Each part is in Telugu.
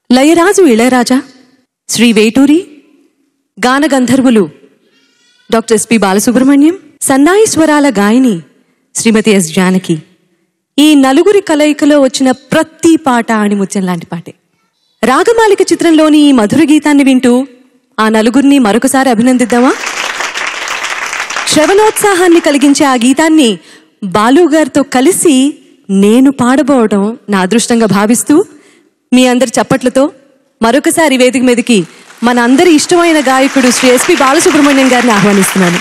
లయరాజు ఇళయరాజా, శ్రీ వేటూరి, గాన గంధర్వులు డాక్టర్ ఎస్పి బాలసుబ్రహ్మణ్యం, సన్నాయి స్వరాల గాయని శ్రీమతి ఎస్ జానకి. ఈ నలుగురి కలయికలో వచ్చిన ప్రతి పాట ఆణిముత్యం లాంటి పాటే. రాగమాలిక చిత్రంలోని ఈ మధుర గీతాన్ని వింటూ ఆ నలుగురిని మరొకసారి అభినందిద్దామా? శ్రవణోత్సాహాన్ని కలిగించే ఆ గీతాన్ని బాలుగారితో కలిసి నేను పాడబోవడం నా అదృష్టంగా భావిస్తూ మీ అందరి చప్పట్లతో మరొకసారి వేదిక మీదకి మన అందరి ఇష్టమైన గాయకుడు శ్రీ ఎస్పి బాలసుబ్రహ్మణ్యం గారిని ఆహ్వానిస్తున్నాను.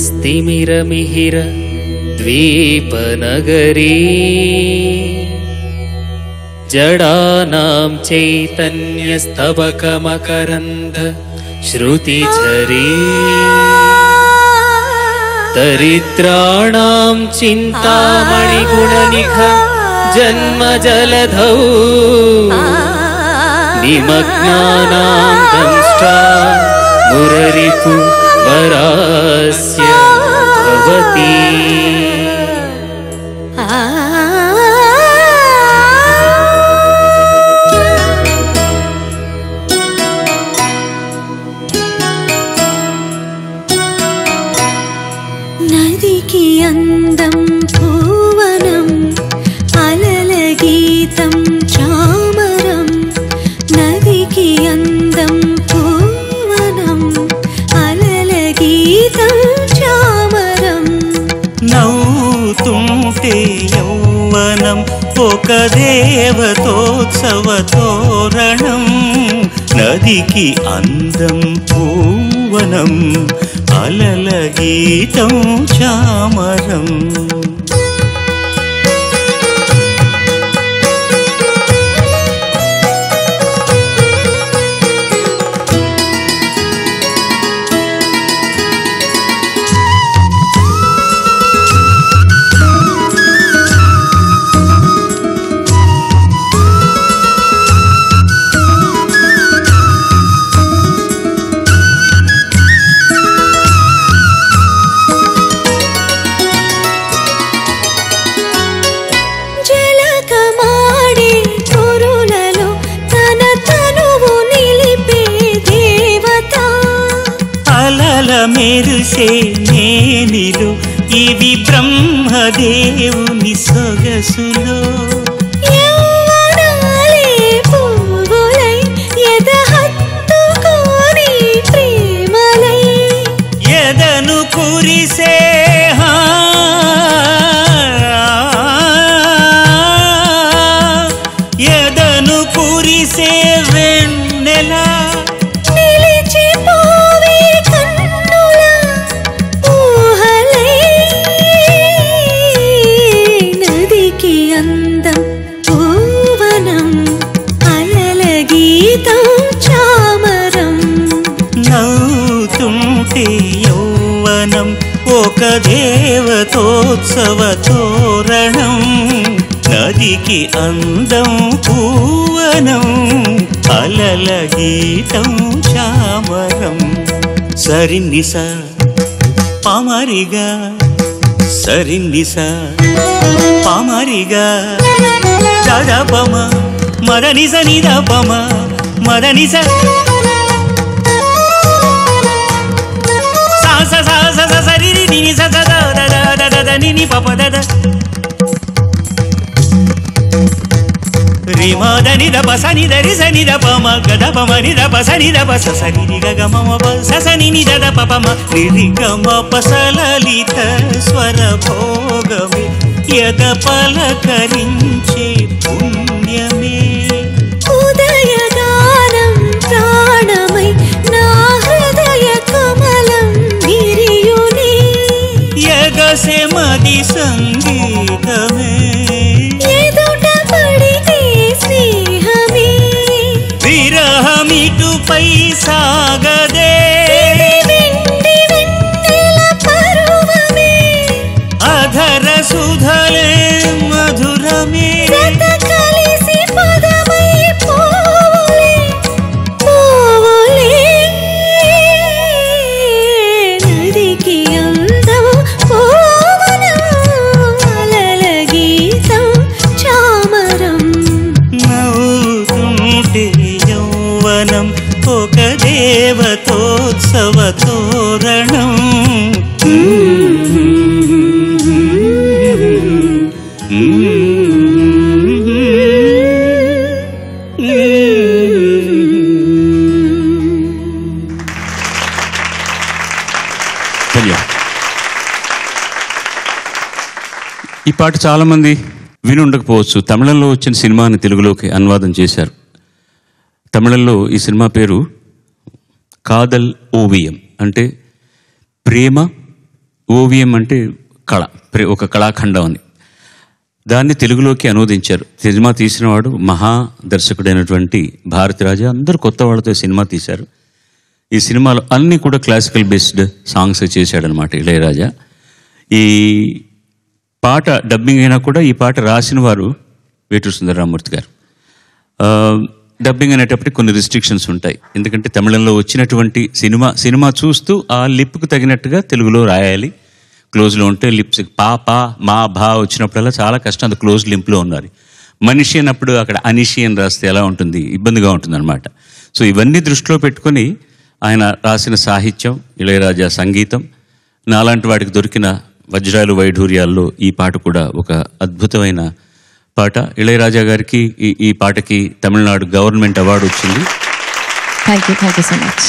అవిద్యానామంతస్తిమిరమిహిర ద్వీపనగరీ జడానాం చైతన్యస్తబకమకరంద శ్రుతిఝరీ దరిద్రాణాం చింతామణిగుణనిఘ జన్మజలధౌ నిమగ్నానాం దంష్ట్రా మురరిపు వరాస్య భవతి. నదికి అందం భువనం అలల గీతం చామరం. నదికి అందం భువనం అలల గీతం చామరం. నవ్వుతుంటే యౌవనం ఒక దేవతోత్సవ తోరణం. నదికి అందం భువనం అలల గీతం చామరం. మెరిసే నేనిలు ఇవి బ్రహ్మదేవుని సొగసులో. యవ్వనాలే పువ్వులై ఎదహత్తుకోని ప్రేమలై ఎదను కురిసే ఎదను కురిసే వెన్నెల యౌవనం ఒక దేవతోత్సవ తోరణం. నదికి అందం పూవనం అలల గీతం చామరం. సరినిస పామరిగా సరినిస పామరిగా దదపమ మదనిస నిదపమ మదనిస రిమదని దప సని దరి సని దపమ గదపమ ని దప సని దప సని ని గమమ సని ని దద పపమ ని గమ పసలలిత స్వర భోగమే యద పలకరించే పుణ్యమే. ఉదయగానం ప్రాణమై నా హృదయ కమలం విరియునే యగసే మది సంగీతమే. ఎదుట పడితే స్నేహమే విరహమిటుపై సాగదే. వెండి వెన్నెల పరువమే అధర సుధలే మధురమే. కలిసి పదమై పోవులే పోవులే. నవతోరణం. ఈ పాట చాలామంది విని ఉండకపోవచ్చు. తమిళంలో వచ్చిన సినిమాని తెలుగులోకి అనువాదం చేశారు. తమిళంలో ఈ సినిమా పేరు కాదల్ ఓవియం, అంటే ప్రేమ, ఓవియం అంటే కళ, ఒక కళాఖండం అని. దాన్ని తెలుగులోకి అనువదించారు. సినిమా తీసినవాడు మహా దర్శకుడైనటువంటి భారతిరాజా. అందరూ కొత్త వాళ్ళతో సినిమా తీశారు. ఈ సినిమాలో అన్నీ కూడా క్లాసికల్ బేస్డ్ సాంగ్స్ చేశాడనమాట ఇళయరాజా. ఈ పాట డబ్బింగ్ అయినా కూడా ఈ పాట రాసిన వారు వేటూరి సుందరరామూర్తి గారు. డబ్బింగ్ అనేటప్పటికి కొన్ని రిస్ట్రిక్షన్స్ ఉంటాయి. ఎందుకంటే తమిళంలో వచ్చినటువంటి సినిమా చూస్తూ ఆ లిప్కు తగినట్టుగా తెలుగులో రాయాలి. క్లోజ్లో ఉంటే లిప్స్ పా పా మా భా వచ్చినప్పుడల్లా చాలా కష్టం. అది క్లోజ్ లింప్లో ఉన్నారు. మనిషి అన్నప్పుడు అక్కడ అనిషి అని రాస్తే ఎలా ఉంటుంది, ఇబ్బందిగా ఉంటుంది అనమాట. సో ఇవన్నీ దృష్టిలో పెట్టుకొని ఆయన రాసిన సాహిత్యం, ఇళయరాజా సంగీతం, నాలాంటి వాడికి దొరికిన వజ్రాలు వైఢూర్యాల్లో ఈ పాట కూడా ఒక అద్భుతమైన పాట. ఇళయరాజా గారికి ఈ పాటకి తమిళనాడు గవర్నమెంట్ అవార్డు వచ్చింది. Thank you so much.